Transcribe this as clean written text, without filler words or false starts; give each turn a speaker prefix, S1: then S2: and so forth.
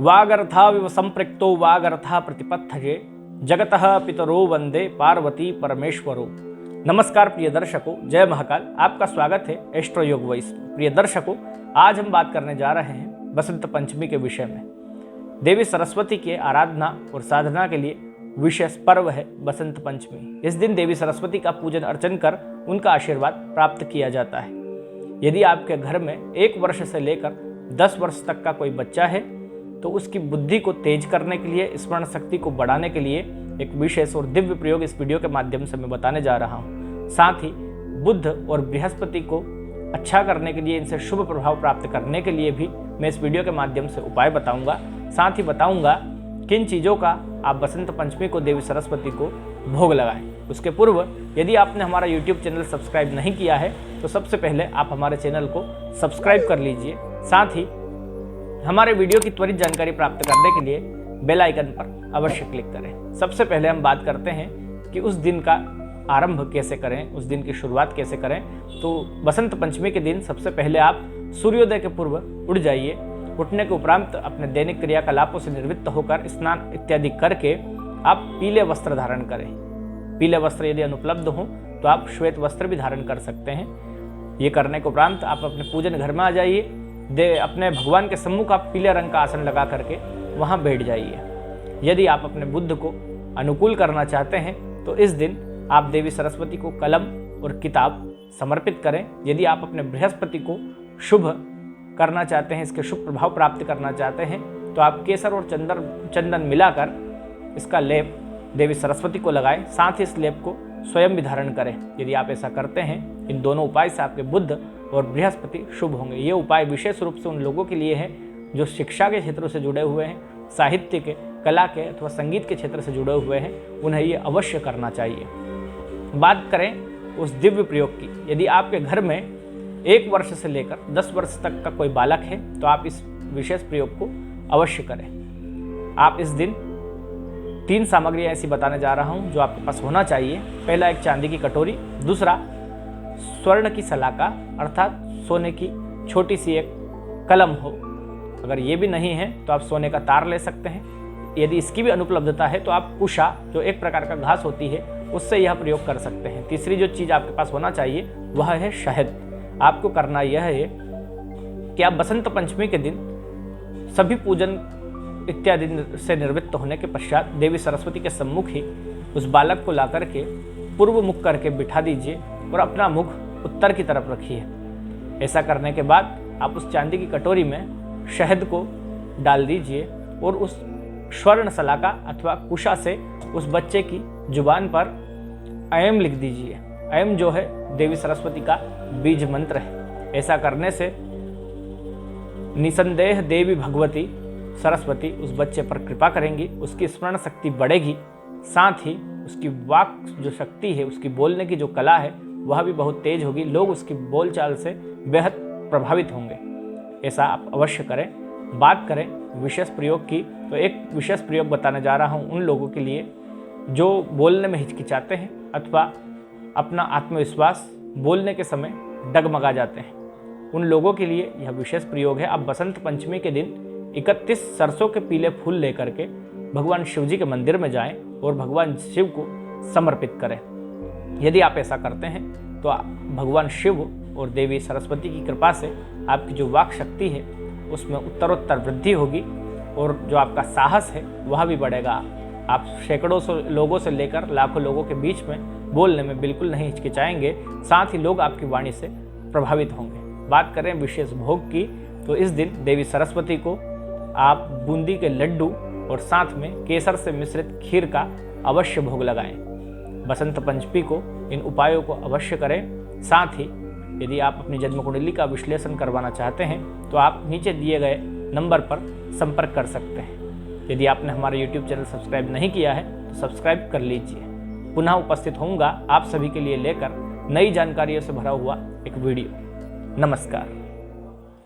S1: वागर्थाविव संपृक्तो वागर्था प्रतिपत्थये जगतः पितरो वंदे पार्वती परमेश्वरो। नमस्कार प्रिय दर्शकों, जय महाकाल। आपका स्वागत है एस्ट्रो योग वॉइस। प्रिय दर्शकों, आज हम बात करने जा रहे हैं बसंत पंचमी के विषय में। देवी सरस्वती की आराधना और साधना के लिए विशेष पर्व है बसंत पंचमी। इस दिन देवी सरस्वती का पूजन अर्चन कर उनका आशीर्वाद प्राप्त किया जाता है। यदि आपके घर में 1 वर्ष से लेकर 10 वर्ष तक का कोई बच्चा है तो उसकी बुद्धि को तेज करने के लिए, स्मरण शक्ति को बढ़ाने के लिए एक विशेष और दिव्य प्रयोग इस वीडियो के माध्यम से मैं बताने जा रहा हूँ। साथ ही बुध और बृहस्पति को अच्छा करने के लिए, इनसे शुभ प्रभाव प्राप्त करने के लिए भी मैं इस वीडियो के माध्यम से उपाय बताऊंगा। साथ ही बताऊंगा किन चीज़ों का आप बसंत पंचमी को देवी सरस्वती को भोग लगाएं। उसके पूर्व यदि आपने हमारा यूट्यूब चैनल सब्सक्राइब नहीं किया है तो सबसे पहले आप हमारे चैनल को सब्सक्राइब कर लीजिए। साथ ही हमारे वीडियो की त्वरित जानकारी प्राप्त करने के लिए बेल आइकन पर अवश्य क्लिक करें। सबसे पहले हम बात करते हैं कि उस दिन का आरंभ कैसे करें, उस दिन की शुरुआत कैसे करें। तो बसंत पंचमी के दिन सबसे पहले आप सूर्योदय के पूर्व उठ जाइए। उठने के उपरांत अपने दैनिक क्रियाकलापों से निवृत्त होकर स्नान इत्यादि करके आप पीले वस्त्र धारण करें। पीले वस्त्र यदि अनुपलब्ध हो तो आप श्वेत वस्त्र भी धारण कर सकते हैं। ये करने के उपरांत आप अपने पूजन घर में आ जाइए। अपने भगवान के सम्मुख आप पीले रंग का आसन लगा करके वहाँ बैठ जाइए। यदि आप अपने बुद्ध को अनुकूल करना चाहते हैं तो इस दिन आप देवी सरस्वती को कलम और किताब समर्पित करें। यदि आप अपने बृहस्पति को शुभ करना चाहते हैं, इसके शुभ प्रभाव प्राप्त करना चाहते हैं तो आप केसर और चंदन मिलाकर इसका लेप देवी सरस्वती को लगाएं। साथ ही इस लेप को स्वयं भी धारण करें। यदि आप ऐसा करते हैं, इन दोनों उपाय से आपके बुध और बृहस्पति शुभ होंगे। ये उपाय विशेष रूप से उन लोगों के लिए है जो शिक्षा के क्षेत्रों से जुड़े हुए हैं, साहित्य के, कला के अथवा संगीत के क्षेत्र से जुड़े हुए हैं। उन्हें ये अवश्य करना चाहिए। बात करें उस दिव्य प्रयोग की। यदि आपके घर में 1 वर्ष से लेकर 10 वर्ष तक का कोई बालक है तो आप इस विशेष प्रयोग को अवश्य करें। आप इस दिन 3 सामग्रियाँ ऐसी बताने जा रहा हूँ जो आपके पास होना चाहिए। पहला एक चांदी की कटोरी, दूसरा स्वर्ण की सलाका अर्थात सोने की छोटी सी एक कलम हो। अगर ये भी नहीं है तो आप सोने का तार ले सकते हैं। यदि इसकी भी अनुपलब्धता है तो आप कुशा, जो एक प्रकार का घास होती है, उससे यह प्रयोग कर सकते हैं। तीसरी जो चीज़ आपके पास होना चाहिए वह है शहद। आपको करना यह है कि आप बसंत पंचमी के दिन सभी पूजन इत्यादि से निवृत्त होने के पश्चात देवी सरस्वती के सम्मुख ही उस बालक को ला करके पूर्व मुख करके बिठा दीजिए और अपना मुख उत्तर की तरफ रखिए। ऐसा करने के बाद आप उस चांदी की कटोरी में शहद को डाल दीजिए और उस स्वर्ण सलाका अथवा कुशा से उस बच्चे की जुबान पर ऐम लिख दीजिए। ऐम जो है देवी सरस्वती का बीज मंत्र है। ऐसा करने से निसंदेह देवी भगवती सरस्वती उस बच्चे पर कृपा करेंगी, उसकी स्मरण शक्ति बढ़ेगी। साथ ही उसकी वाक जो शक्ति है, उसकी बोलने की जो कला है वह भी बहुत तेज होगी। लोग उसकी बोलचाल से बेहद प्रभावित होंगे। ऐसा आप अवश्य करें। बात करें विशेष प्रयोग की तो एक विशेष प्रयोग बताने जा रहा हूँ उन लोगों के लिए जो बोलने में हिचकिचाते हैं अथवा अपना आत्मविश्वास बोलने के समय डगमगा जाते हैं। उन लोगों के लिए यह विशेष प्रयोग है। आप बसंत पंचमी के दिन 31 सरसों के पीले फूल लेकर के भगवान शिव जी के मंदिर में जाएं और भगवान शिव को समर्पित करें। यदि आप ऐसा करते हैं तो भगवान शिव और देवी सरस्वती की कृपा से आपकी जो वाक शक्ति है उसमें उत्तरोत्तर वृद्धि होगी और जो आपका साहस है वह भी बढ़ेगा। आप सैकड़ों लोगों से लेकर लाखों लोगों के बीच में बोलने में बिल्कुल नहीं हिचकिचाएंगे। साथ ही लोग आपकी वाणी से प्रभावित होंगे। बात करें विशेष भोग की तो इस दिन देवी सरस्वती को आप बूंदी के लड्डू और साथ में केसर से मिश्रित खीर का अवश्य भोग लगाएं। बसंत पंचमी को इन उपायों को अवश्य करें। साथ ही यदि आप अपनी जन्म कुंडली का विश्लेषण करवाना चाहते हैं तो आप नीचे दिए गए नंबर पर संपर्क कर सकते हैं। यदि आपने हमारा यूट्यूब चैनल सब्सक्राइब नहीं किया है तो सब्सक्राइब कर लीजिए। पुनः उपस्थित होऊंगा आप सभी के लिए लेकर नई जानकारियों से भरा हुआ एक वीडियो। नमस्कार।